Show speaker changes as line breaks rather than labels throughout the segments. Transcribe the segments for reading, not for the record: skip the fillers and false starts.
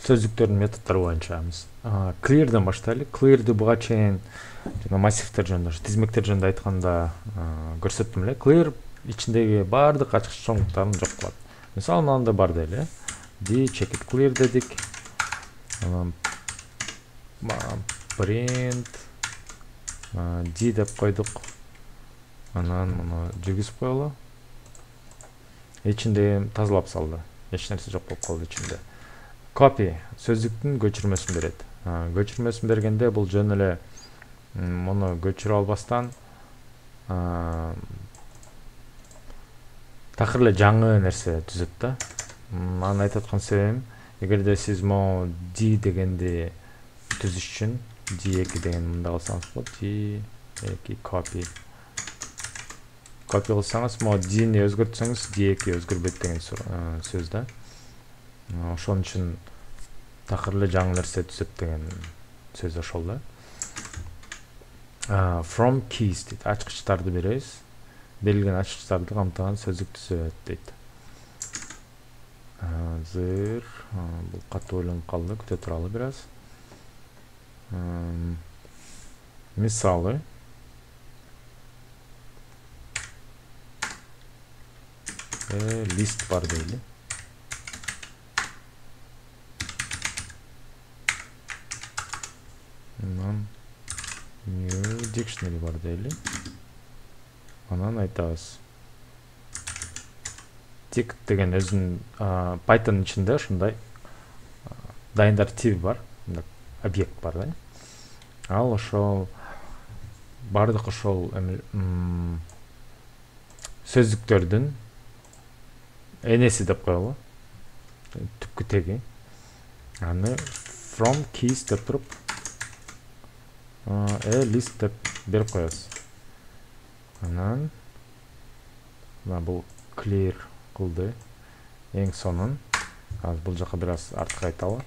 сөздүктөрдүн методдору боюнча clear'дан баштайлы. Clear'ды буга чейин жана массивтер жөнүндө, тизмектер жөнүндө айтканда көрсөттүм эле. Clear ичиндеги баардык ачкыч чоңдуктарын жок кылат. Мисалы мында бар дейли. D checked clear дедик. Print D деп койдук. Анан муну жүргүзүп коелу. Ичинде тазалап салды. Эч нерсе жок болуп калды ичинде. Copy сөздүктүн көчүрмөсүн берет. Көчүрмөсүн бергенде бул жөн эле муну көчүрө албастан такыр эле жаңы нерсе түзөт да. Аны айтып аткан себебим, эгерде сиз могу D дегенди түзүш үчүн D2 деген мында алсаңыз болот. D2 copy кылсаңыз, могу D-ни өзгөртсөңүз, D2 өзгөрбөйт деген сөз да. Ошон үчүн такыр эле жаңы нерсе түзөт деген сөз ошол да. From keys дейт. Ачкычтарды беребиз. Белгилеген ачкычтарды камтыган сөздүк түзөт дейт. Азыр бул катуу ойлонуп калды, күтө туралы бир аз. Мисалы лист бар дейли. Анан new dictionary бар дейли. Анан айтабыз. Tick деген өзүнүн Python ичинде ушундай дайындар тип бар, объект бар да. Ал ошол бардык ошол сөздүктөрдүн энеси деп коелу. Түпкү теги. Аны from keys деп туруп list деп берип коебуз. Анан бул clear кылды. Эң сонун. Азыр бул жака бир аз артка айталы.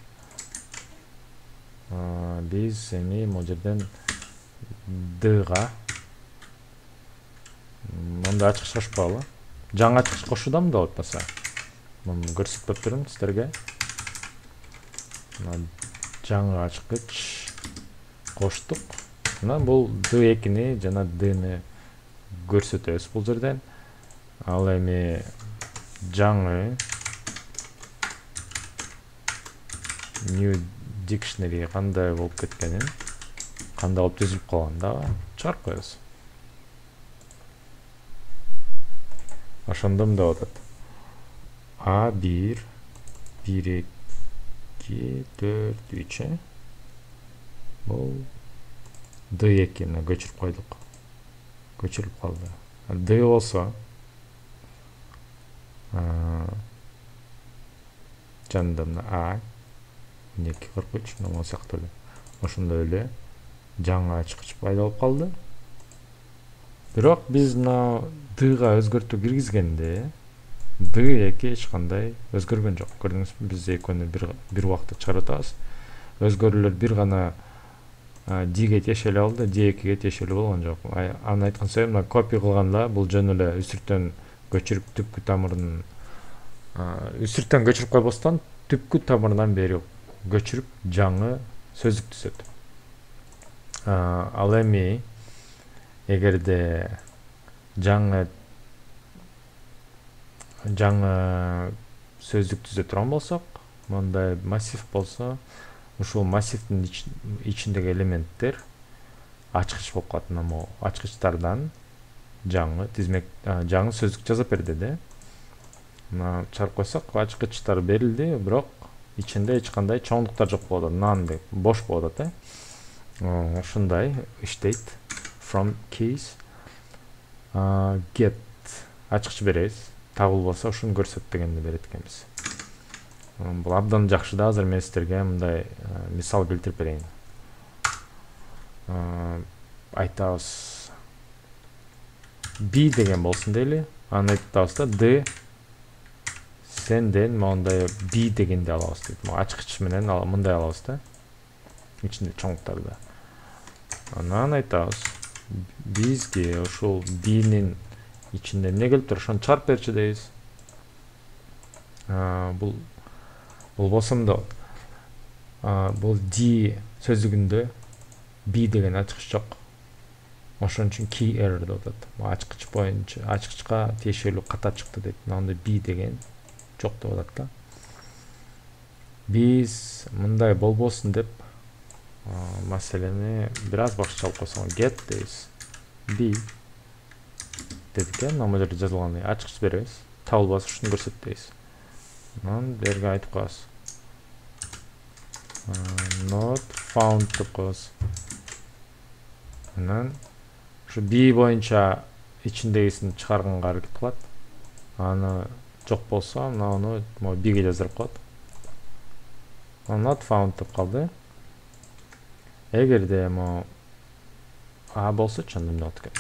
Биз эми могу жерден D-га мында ачкыч кошпогулу. Жаңы ачкыч кошуудамы да болбосо. Муну көрсөтүп берем сиздерге. Жаңы ачкыч коштук. Анан бул D2-ни жана D-ни көрсөтөбүз бул жерден. Ал эми жаңы new dictionary кандай болуп кеткенин, кандай болуп түзүлүп калганда чыгарып коебуз. Ошондо мында атат. A1 1 2 4 3 бул D2-ни көчүрүп койдук. Көчүрүп калды. D болсо жанында мына A 243 мына сыяктуу эле. Ошондой эле жаңы ачкыч пайда болуп калды. Бирок биз мына D-га өзгөртүү киргизгенде D2 эч кандай өзгөргөн жок. Көрдүңүзбү? Биз экөөнү бир убакта чыгарып атабыз. Өзгөрүүлөр бир гана D-ге тиешелүү алды, D2-ге тиешелүү болгон жок. Аны айткан себебим, мына копия кылганда бул жөн эле үстүртөн көчүрүп түпкү тамырын үстүртөн көчүрүп койбостон түпкү тамырынан бери көчүрүп жаңы сөздүк түзөт. Ал эми эгерде жаңы сөздүк түзө турган болсок, мындай массив болсо, ушул массивдин ичиндеги элементтер ачкыч болуп калат. Мына ачкычтардан жаңы тизмек, жаңы сөздүк жазып бер деди. Мына чыгарып койсок, ачкычтар берилди, бирок ичинде эч кандай чоңдуктар жок болот. None деп бош болот да. Ушундай иштейт. From keys get ачкыч беребиз. Табылбаса ушуну көрсөт дегенди берет экенбиз. Бул абдан жакшы да. Азыр мен сиздерге мындай мисал келтирип берейин. Айтабыз B деген болсун дейли. Аны айтабыз да D сенден мондай B дегенди алабыз дейт. Ачкыч менен мындай алабыз да. Ичинде чоңдуктарды. Анан айтабыз бизге ушул B-нин ичинде эмне келип тур, ошону чыгарып берчи дейбиз. Бул болсо мында бул D сөздүгүндө B деген ачкыч жок. Ошон үчүн key error деп атат. Ачкыч боюнча ачкычка тиешелүү ката чыкты дейт. Анда B деген жок деп атат да. Биз мындай болбосун деп маселени бир аз башкача алып койсоң, get дейбиз. B дедик экен, мына жерде жазылгандай ачкыч беребиз. Табылбаса ушуну көрсөт дейбиз. Анан берге айтып коебуз. Not found деп коебуз. Анан ушу B боюнча ичиндегисин чыгарганга аракет кылат. Аны жок болсо, мынауну B'ге жаздырып коет. Not found деп калды. Эгерде могу A болсочу, анда эмне болот экен?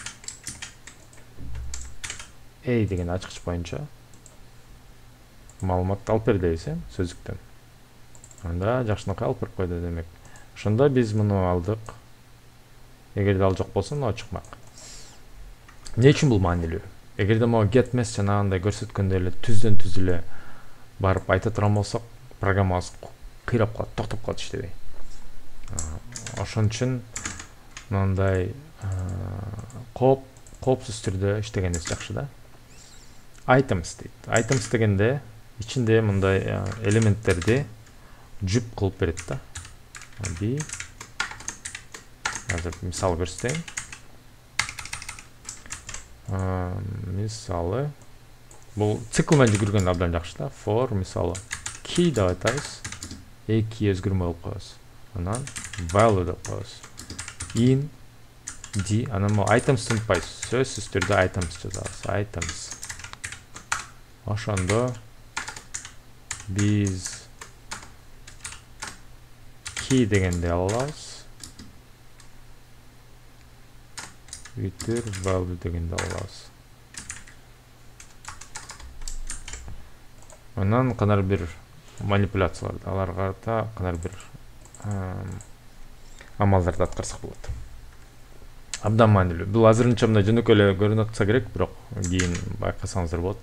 A деген ачкыч боюнча маалыматты алып бер дейбиз, сөздүктөн. Анда жакшынакай алып берип койду демек. Ошондо биз муну алдык. Эгерде ал жок болсо, мына чыкмак. Эмне үчүн бул маанилүү? Эгерде могу get message андай көрсөткөндөй эле түздөн түз эле барып айта турган болсок, программабыз кыйрап калат, токтоп калат иштебей. Ошон үчүн мындай коопсуз түрдө иштегенибиз жакшы да. Items дейт. Items дегенде ичинде мындай элементтерди жүп кылып берет да. Азыр мисал көрсөтөйүн. Мисалы бул цикл менен жүгүргөн абдан жакшы да. For мисалы key деп айтабыз. Key өзгөрмө болуп коебуз. Анан value деп коебуз. In D анан items унутпайбыз. Сөзсүз түрдө items жазабыз. Items. Ошондо биз key дегенди алабыз. Return value дегенди алабыз. Анан кандай бир манипуляциялар, аларга да кандай бир амалдарды аткарсак болот. Абдан маанилүү. Бул азырынча мындай жөнөкөй эле көрүнүп атса керек, бирок кийин байкасаңыздар болот.